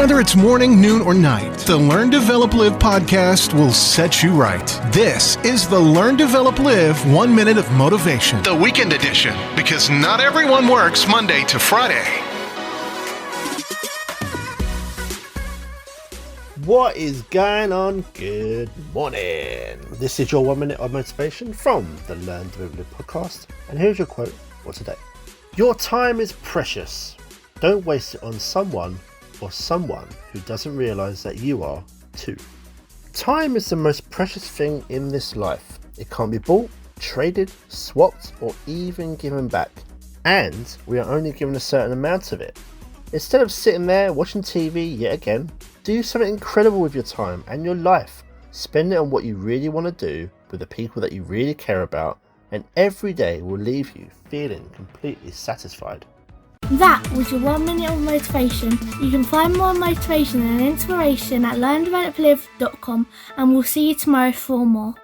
Whether it's morning, noon, or night, the Learn, Develop, Live podcast will set you right. This is the Learn, Develop, Live 1 Minute of Motivation, the weekend edition, because not everyone works Monday to Friday. What is going on? Good morning. This is your 1 minute of motivation from the Learn, Develop, Live podcast. And here's your quote for today. Your time is precious. Don't waste it on someone or someone who doesn't realise that you are too. Time is the most precious thing in this life. It can't be bought, traded, swapped, or even given back. And we are only given a certain amount of it. Instead of sitting there watching TV yet again, do something incredible with your time and your life. Spend it on what you really want to do with the people that you really care about, and every day will leave you feeling completely satisfied. That was your 1 minute of motivation. You can find more motivation and inspiration at learndeveloplive.com, and we'll see you tomorrow for more.